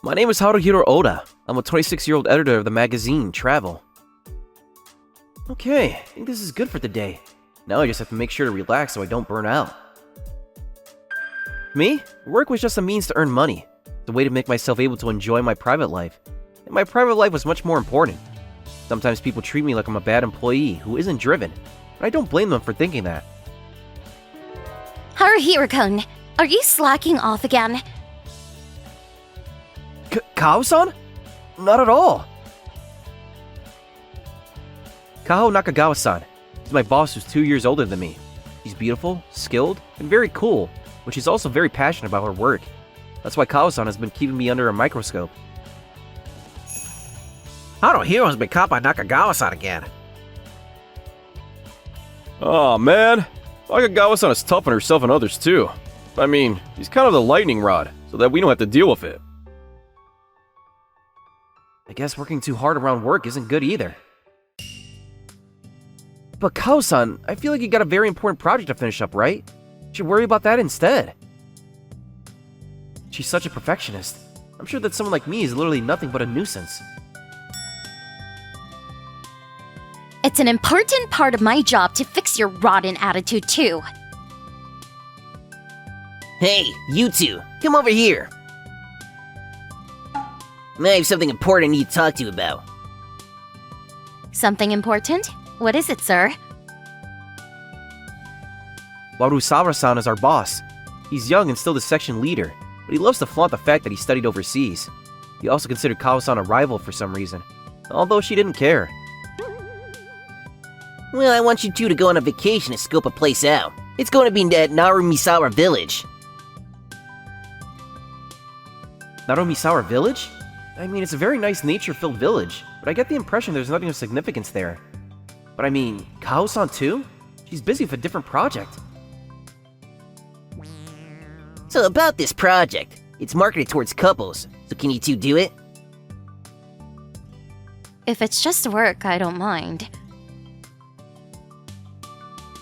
My name is Haruhiro Oda. I'm a 26-year-old editor of the magazine, Travel. Okay, I think this is good for the day. Now I just have to make sure to relax so I don't burn out. Me? Work was just a means to earn money. The way to make myself able to enjoy my private life. And my private life was much more important. Sometimes people treat me like I'm a bad employee who isn't driven, but I don't blame them for thinking that. Haruhiro-kun, are you slacking off again? Kao-san? Not at all. Kaho Nakagawa-san. She's my boss who's 2 years older than me. She's beautiful, skilled, and very cool, but she's also very passionate about her work. That's why Kao-san has been keeping me under a microscope. Haruhiro's been caught by Nakagawa-san again. Oh man, Nakagawa-san is tough on herself and others too. I mean, he's kind of the lightning rod, so that we don't have to deal with it. I guess working too hard around work isn't good either. But Kao-san, I feel like you got a very important project to finish up, right? You should worry about that instead. She's such a perfectionist. I'm sure that someone like me is literally nothing but a nuisance. It's an important part of my job to fix your rotten attitude too. Hey, you two, come over here. I have something important I need to talk to you about. Something important? What is it, sir? Warusawa-san is our boss. He's young and still the section leader, but he loves to flaunt the fact that he studied overseas. He also considered Kao-san a rival for some reason, although she didn't care. Well, I want you two to go on a vacation to scope a place out. It's going to be at Narumisawa Village. Narumisawa Village? I mean, it's a very nice nature-filled village, but I get the impression there's nothing of significance there. But I mean, Kao-san too? She's busy with a different project. So about this project, it's marketed towards couples, so can you two do it? If it's just work, I don't mind.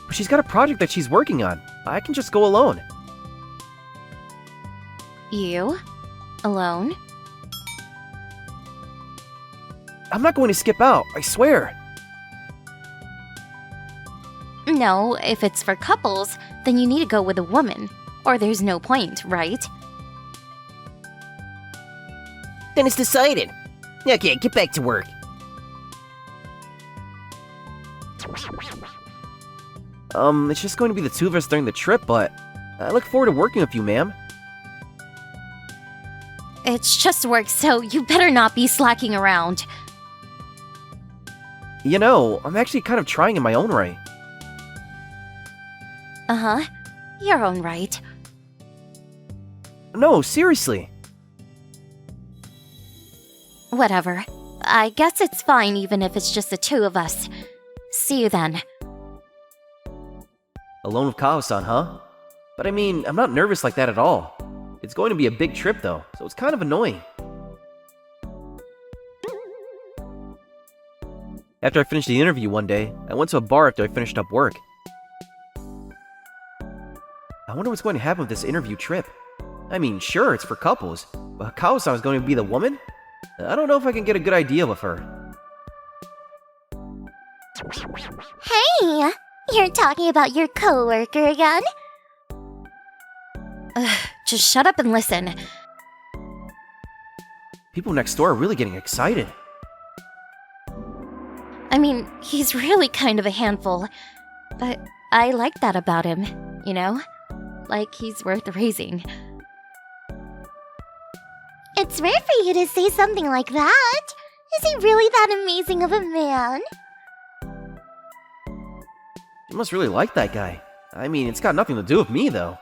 But she's got a project that she's working on. I can just go alone. You? Alone? I'm not going to skip out, I swear. No, if it's for couples, then you need to go with a woman. Or there's no point, right? Then it's decided. Okay, get back to work. It's just going to be the two of us during the trip, but I look forward to working with you, ma'am. It's just work, so you better not be slacking around. You know, I'm actually kind of trying in my own right. Uh-huh. Your own right. No, seriously. Whatever. I guess it's fine even if it's just the two of us. See you then. Alone with Kao-san, huh? But I mean, I'm not nervous like that at all. It's going to be a big trip though, so it's kind of annoying. After I finished the interview one day, I went to a bar after I finished up work. I wonder what's going to happen with this interview trip. I mean, sure, it's for couples, but Kao-san is going to be the woman? I don't know if I can get a good idea with her. Hey! You're talking about your coworker again? Just shut up and listen. People next door are really getting excited. I mean, he's really kind of a handful. But I like that about him, you know? Like he's worth raising. It's rare for you to say something like that. Is he really that amazing of a man? You must really like that guy. I mean, it's got nothing to do with me, though.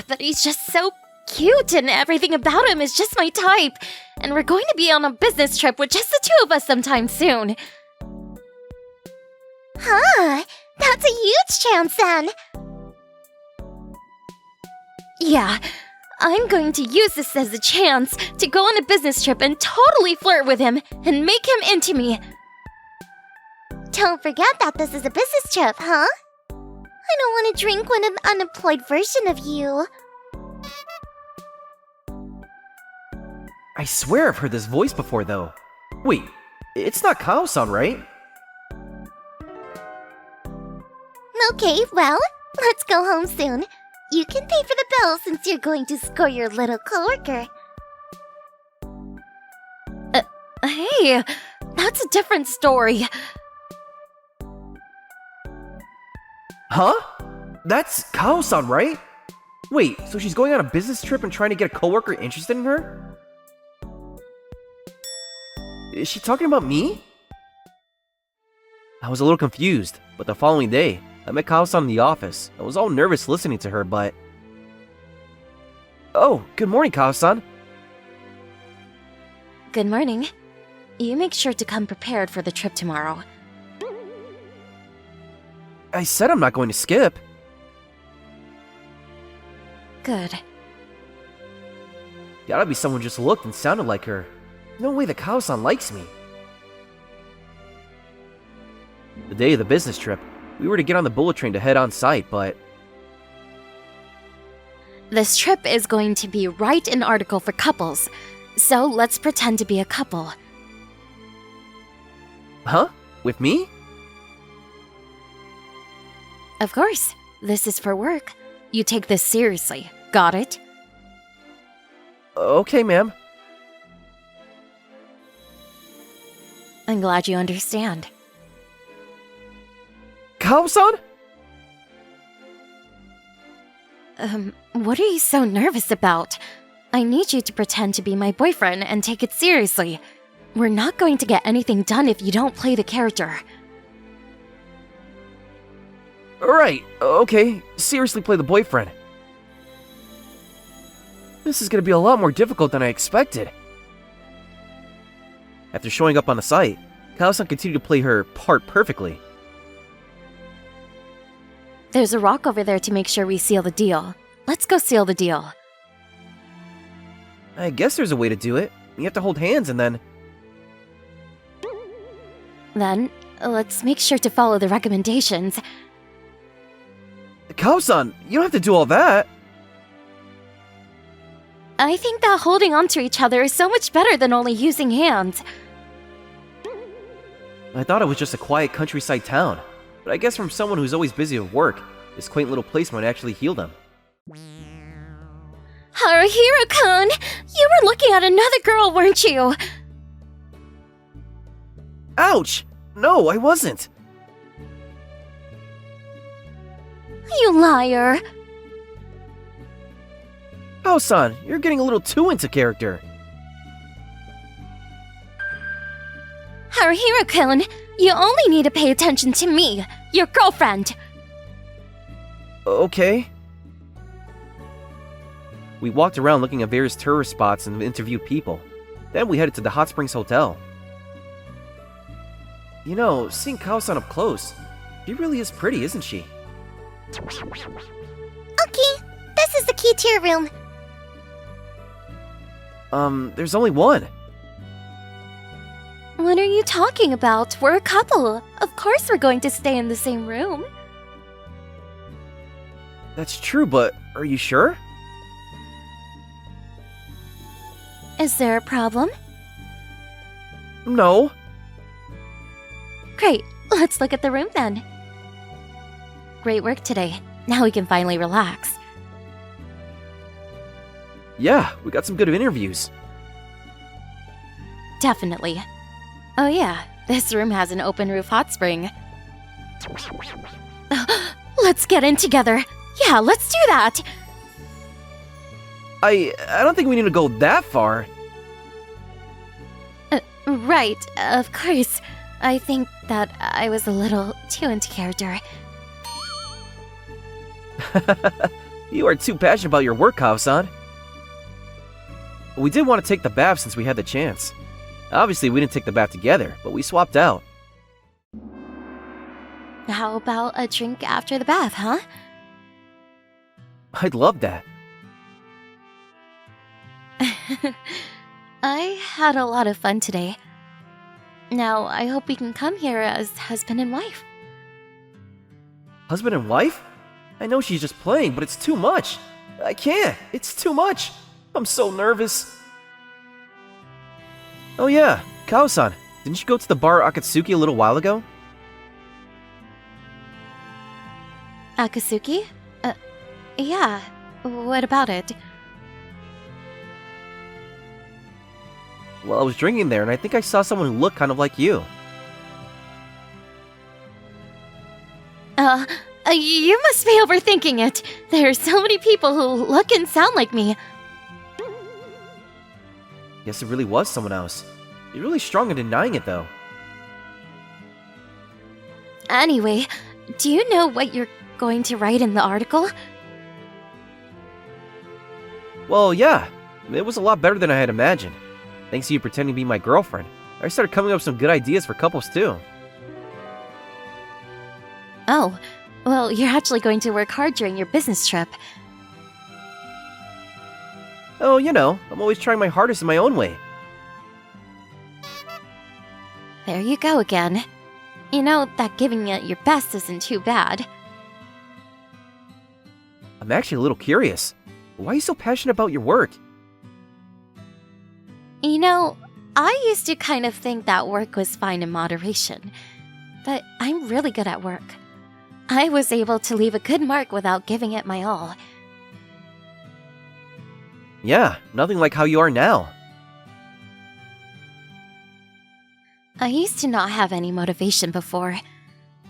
But he's just so cute and everything about him is just my type. And we're going to be on a business trip with just the two of us sometime soon. Huh, that's a huge chance then. Yeah, I'm going to use this as a chance to go on a business trip and totally flirt with him and make him into me. Don't forget that this is a business trip, huh? I don't want to drink with an unemployed version of you. I swear I've heard this voice before, though. Wait, it's not Kao-san, right? Okay, well, let's go home soon. You can pay for the bill since you're going to score your little coworker. Hey, that's a different story. Huh? That's Kao-san, right? Wait, so she's going on a business trip and trying to get a coworker interested in her? Is she talking about me? I was a little confused, but the following day, I met Kao-san in the office. I was all nervous listening to her, but... Oh, good morning, Kao-san. Good morning. You make sure to come prepared for the trip tomorrow. I said I'm not going to skip. Good. Gotta be someone just looked and sounded like her. No way that Kao-san likes me. The day of the business trip, we were to get on the bullet train to head on site, but... This trip is going to be write an article for couples, so let's pretend to be a couple. Huh? With me? Of course, this is for work. You take this seriously, got it? Okay, ma'am. I'm glad you understand. Kao-san? What are you so nervous about? I need you to pretend to be my boyfriend and take it seriously. We're not going to get anything done if you don't play the character. Alright, okay. Seriously play the boyfriend. This is gonna be a lot more difficult than I expected. After showing up on the site, Kao-san continued to play her part perfectly. There's a rock over there to make sure we seal the deal. Let's go seal the deal. I guess there's a way to do it. You have to hold hands and then... Then, let's make sure to follow the recommendations. Kao-san, you don't have to do all that. I think that holding onto each other is so much better than only using hands. I thought it was just a quiet countryside town. But I guess from someone who's always busy at work, this quaint little place might actually heal them. Haruhiro-kun! You were looking at another girl, weren't you? Ouch! No, I wasn't. You liar! Kao-san, you're getting a little too into character. Haruhiro-kun, you only need to pay attention to me, your girlfriend. Okay. We walked around looking at various tourist spots and interviewed people. Then we headed to the Hot Springs Hotel. You know, seeing Kao-san up close, she really is pretty, isn't she? Okay, this is the key to your room. There's only one. What are you talking about? We're a couple. Of course we're going to stay in the same room. That's true, but are you sure? Is there a problem? No. Great, let's look at the room then. Great work today. Now we can finally relax. Yeah, we got some good interviews. Definitely. Oh yeah, this room has an open roof hot spring. Let's get in together. Yeah, let's do that. I don't think we need to go that far. Right, of course. I think that I was a little too into character. You are too passionate about your work, Kao-san. We did want to take the bath since we had the chance. Obviously, we didn't take the bath together, but we swapped out. How about a drink after the bath, huh? I'd love that. I had a lot of fun today. Now, I hope we can come here as husband and wife. Husband and wife? I know she's just playing, but it's too much. I can't. It's too much. I'm so nervous. Oh yeah, Kao-san, didn't you go to the bar Akatsuki a little while ago? Akatsuki? Yeah. What about it? Well, I was drinking there and I think I saw someone who looked kind of like you. You must be overthinking it. There are so many people who look and sound like me. Guess it really was someone else. You're really strong in denying it though. Anyway, do you know what you're going to write in the article? Well, yeah. It was a lot better than I had imagined. Thanks to you pretending to be my girlfriend, I started coming up with some good ideas for couples too. Oh, well, you're actually going to work hard during your business trip. Oh, you know, I'm always trying my hardest in my own way. There you go again. You know that giving it your best isn't too bad. I'm actually a little curious. Why are you so passionate about your work? You know, I used to kind of think that work was fine in moderation, but I'm really good at work. I was able to leave a good mark without giving it my all. Yeah, nothing like how you are now. I used to not have any motivation before.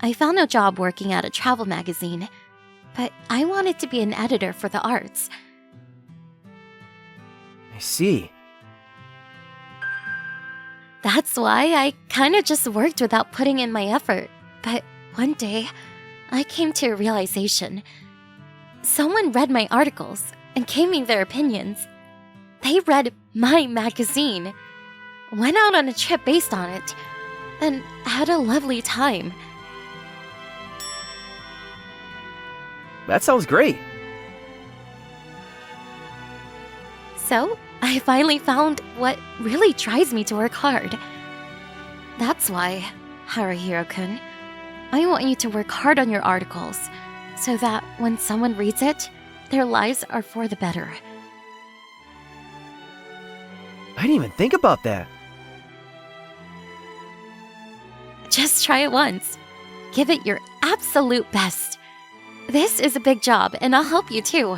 I found a job working at a travel magazine, but I wanted to be an editor for the arts. I see. That's why I kind of just worked without putting in my effort. But one day, I came to a realization. Someone read my articles and gave me their opinions. They read my magazine, went out on a trip based on it, and had a lovely time. That sounds great. So, I finally found what really drives me to work hard. That's why, Haruhiro-kun, I want you to work hard on your articles, so that when someone reads it, their lives are for the better. I didn't even think about that. Just try it once. Give it your absolute best. This is a big job, and I'll help you too.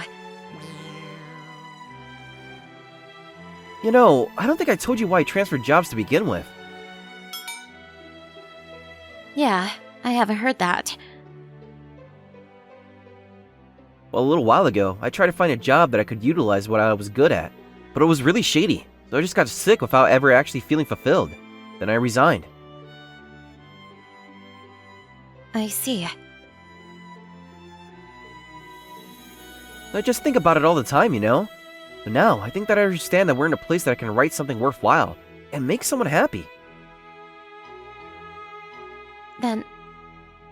You know, I don't think I told you why I transferred jobs to begin with. Yeah, I haven't heard that. Well, a little while ago, I tried to find a job that I could utilize what I was good at, but it was really shady, so I just got sick without ever actually feeling fulfilled. Then I resigned. I see. I just think about it all the time, you know? But now, I think that I understand that we're in a place that I can write something worthwhile and make someone happy. Then,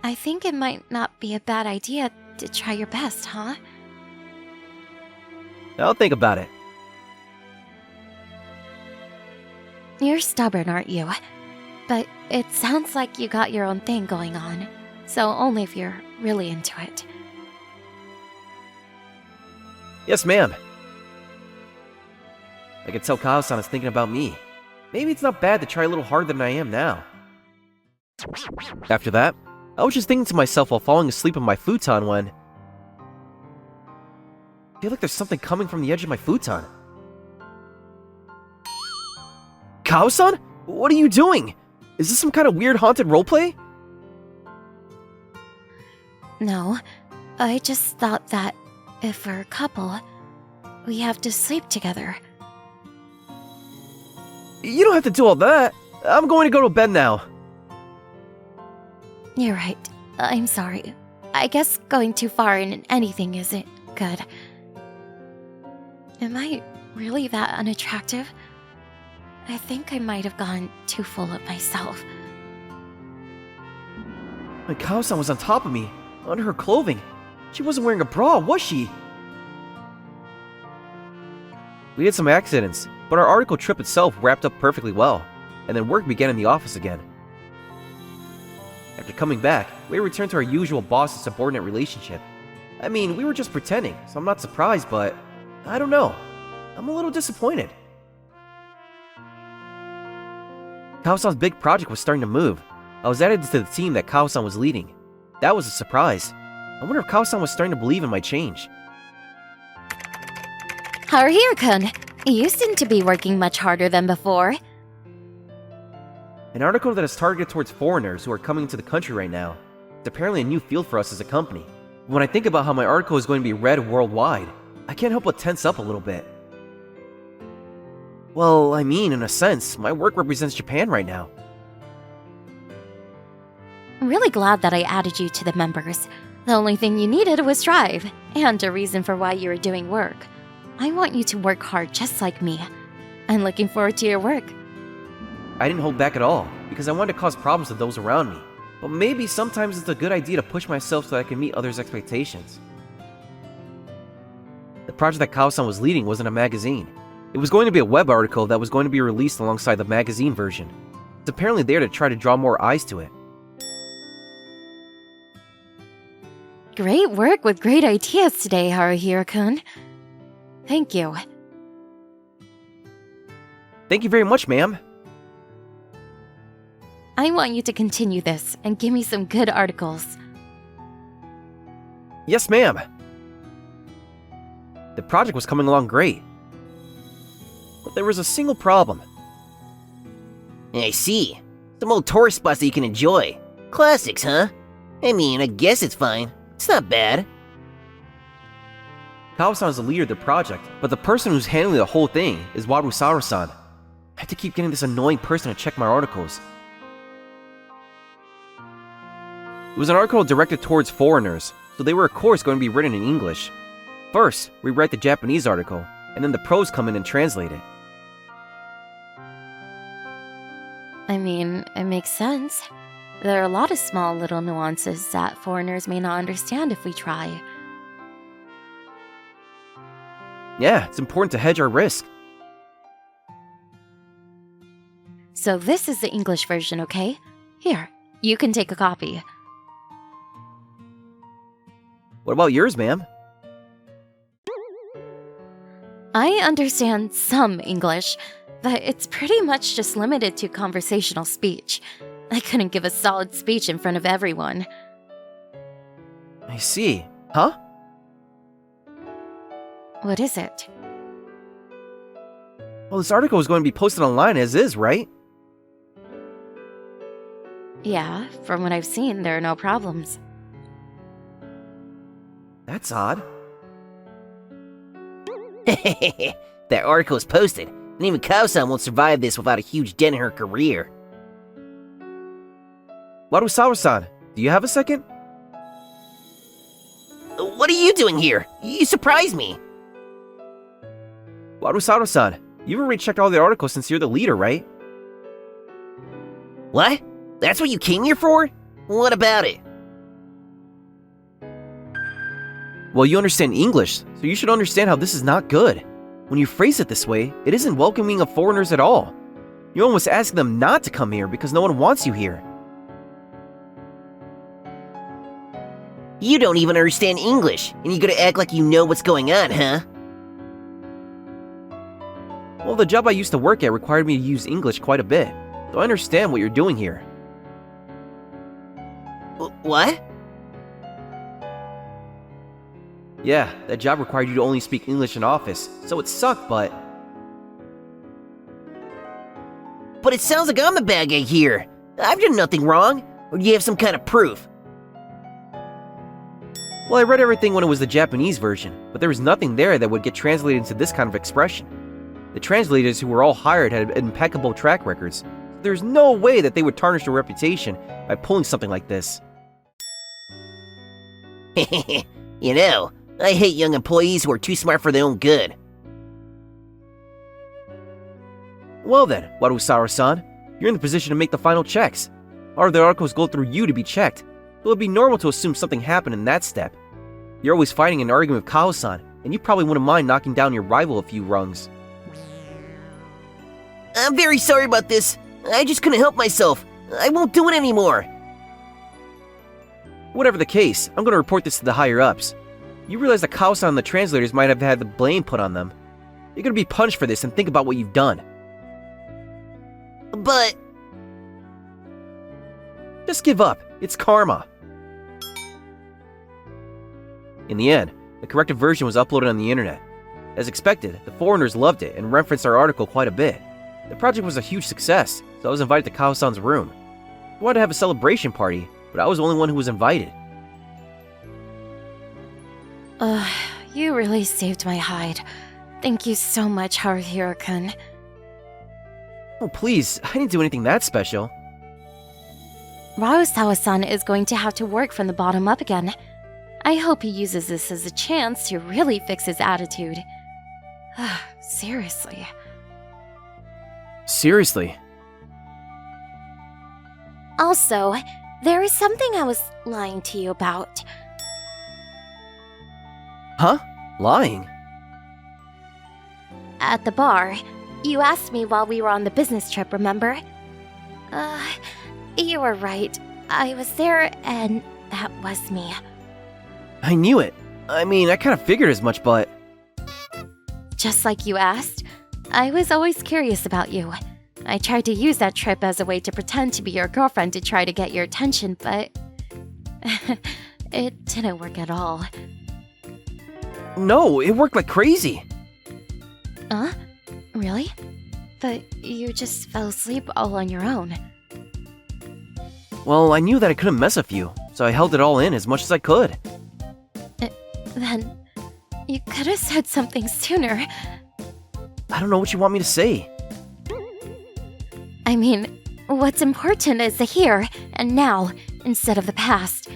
I think it might not be a bad idea to try your best, huh? I'll think about it. You're stubborn, aren't you? But it sounds like you got your own thing going on, so only if you're really into it. Yes, ma'am. I can tell Kao-san is thinking about me. Maybe it's not bad to try a little harder than I am now. After that, I was just thinking to myself while falling asleep on my futon when... I feel like there's something coming from the edge of my futon. Kao-san? What are you doing? Is this some kind of weird haunted roleplay? No, I just thought that if we're a couple, we have to sleep together. You don't have to do all that. I'm going to go to bed now. You're right. I'm sorry. I guess going too far in anything isn't good. Am I really that unattractive? I think I might have gone too full of myself. My Kao-san was on top of me, under her clothing. She wasn't wearing a bra, was she? We had some accidents, but our article trip itself wrapped up perfectly well, and then work began in the office again. After coming back, we returned to our usual boss and subordinate relationship. I mean, we were just pretending, so I'm not surprised, but I don't know. I'm a little disappointed. Kao-san's big project was starting to move. I was added to the team that Kao-san was leading. That was a surprise. I wonder if Kao-san was starting to believe in my change. Haruhiro-kun, you seem to be working much harder than before. An article that is targeted towards foreigners who are coming into the country right now. It's apparently a new field for us as a company. When I think about how my article is going to be read worldwide, I can't help but tense up a little bit. Well, I mean, in a sense, my work represents Japan right now. I'm really glad that I added you to the members. The only thing you needed was drive, and a reason for why you were doing work. I want you to work hard just like me. I'm looking forward to your work. I didn't hold back at all, because I wanted to cause problems to those around me. But maybe sometimes it's a good idea to push myself so that I can meet others' expectations. The project that Kao-san was leading wasn't a magazine. It was going to be a web article that was going to be released alongside the magazine version. It's apparently there to try to draw more eyes to it. Great work with great ideas today, Haruhiro-kun. Thank you. Thank you very much, ma'am. I want you to continue this and give me some good articles. Yes, ma'am. The project was coming along great. But there was a single problem. I see. Some old tourist spots that you can enjoy. Classics, huh? I mean, I guess it's fine. It's not bad. Kao-san is the leader of the project, but the person who's handling the whole thing is Warusaru-san. I have to keep getting this annoying person to check my articles. It was an article directed towards foreigners, so they were of course going to be written in English. First, we write the Japanese article, and then the pros come in and translate it. I mean, it makes sense. There are a lot of small little nuances that foreigners may not understand if we try. Yeah, it's important to hedge our risk. So this is the English version, okay? Here, you can take a copy. What about yours, ma'am? I understand some English, but it's pretty much just limited to conversational speech. I couldn't give a solid speech in front of everyone. I see. Huh? What is it? Well, this article is going to be posted online as is, right? Yeah, from what I've seen, there are no problems. That's odd. That article is posted, and even Kao-san won't survive this without a huge dent in her career. Warusawa-san, do you have a second? What are you doing here? You surprised me. Warusawa-san, you've already checked all the articles since you're the leader, right? What? That's what you came here for? What about it? Well, you understand English, so you should understand how this is not good. When you phrase it this way, it isn't welcoming of foreigners at all. You're almost asking them not to come here because no one wants you here. You don't even understand English, and you're gonna act like you know what's going on, huh? Well, the job I used to work at required me to use English quite a bit, so I understand what you're doing here. What? Yeah, that job required you to only speak English in office, so it sucked, but... But it sounds like I'm the bad guy here. I've done nothing wrong. Or do you have some kind of proof? Well, I read everything when it was the Japanese version, but there was nothing there that would get translated into this kind of expression. The translators who were all hired had impeccable track records. There's no way that they would tarnish their reputation by pulling something like this. You know, I hate young employees who are too smart for their own good. Well then, Warusawa-san, you're in the position to make the final checks. All of the articles go through you to be checked, so it would be normal to assume something happened in that step. You're always fighting an argument with Kao-san, and you probably wouldn't mind knocking down your rival a few rungs. I'm very sorry about this. I just couldn't help myself. I won't do it anymore. Whatever the case, I'm going to report this to the higher-ups. You realize that Kao-san and the translators might have had the blame put on them. You're going to be punished for this, and think about what you've done. But... Just give up. It's karma. In the end, the corrected version was uploaded on the internet. As expected, the foreigners loved it and referenced our article quite a bit. The project was a huge success, so I was invited to Kao-san's room. I wanted to have a celebration party, but I was the only one who was invited. You really saved my hide. Thank you so much, Haruhiro-kun. Oh, please, I didn't do anything that special. Raosawa-san is going to have to work from the bottom up again. I hope he uses this as a chance to really fix his attitude. Seriously. Seriously? Also, there is something I was lying to you about. Huh? Lying? At the bar, you asked me while we were on the business trip, remember? You were right. I was there, and that was me. I knew it. I mean, I kind of figured as much, but... Just like you asked, I was always curious about you. I tried to use that trip as a way to pretend to be your girlfriend to try to get your attention, but... it didn't work at all. No, it worked like crazy. Huh? Really? But you just fell asleep all on your own. Well, I knew that I couldn't mess with you, so I held it all in as much as I could. Then, you could have said something sooner. I don't know what you want me to say. I mean, what's important is the here and now instead of the past.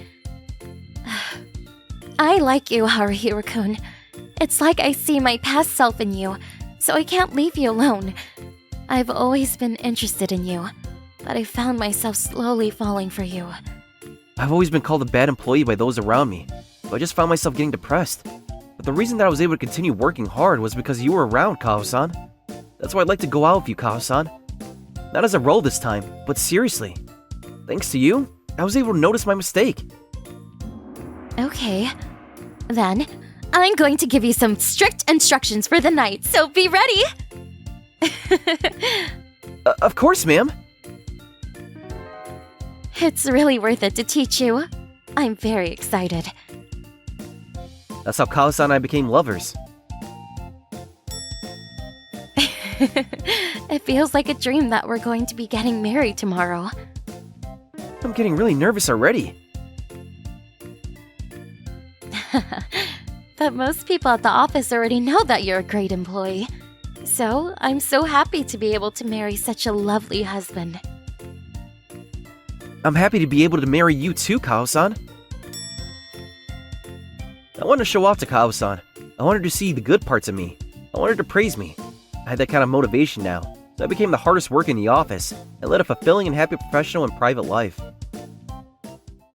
I like you, Haruhiro-kun. It's like I see my past self in you, so I can't leave you alone. I've always been interested in you, but I found myself slowly falling for you. I've always been called a bad employee by those around me, so I just found myself getting depressed. But the reason that I was able to continue working hard was because you were around, Kao-san. That's why I'd like to go out with you, Kao-san. Not as a role this time, but seriously. Thanks to you, I was able to notice my mistake. Okay. Then, I'm going to give you some strict instructions for the night, so be ready! Of course, ma'am. It's really worth it to teach you. I'm very excited. That's how Kao-san and I became lovers. It feels like a dream that we're going to be getting married tomorrow. I'm getting really nervous already. But most people at the office already know that you're a great employee. So, I'm so happy to be able to marry such a lovely husband. I'm happy to be able to marry you too, Kao-san. I wanted to show off to Kao-san. I wanted to see the good parts of me. I wanted to praise me. I had that kind of motivation now, so I became the hardest worker in the office and led a fulfilling and happy professional and private life.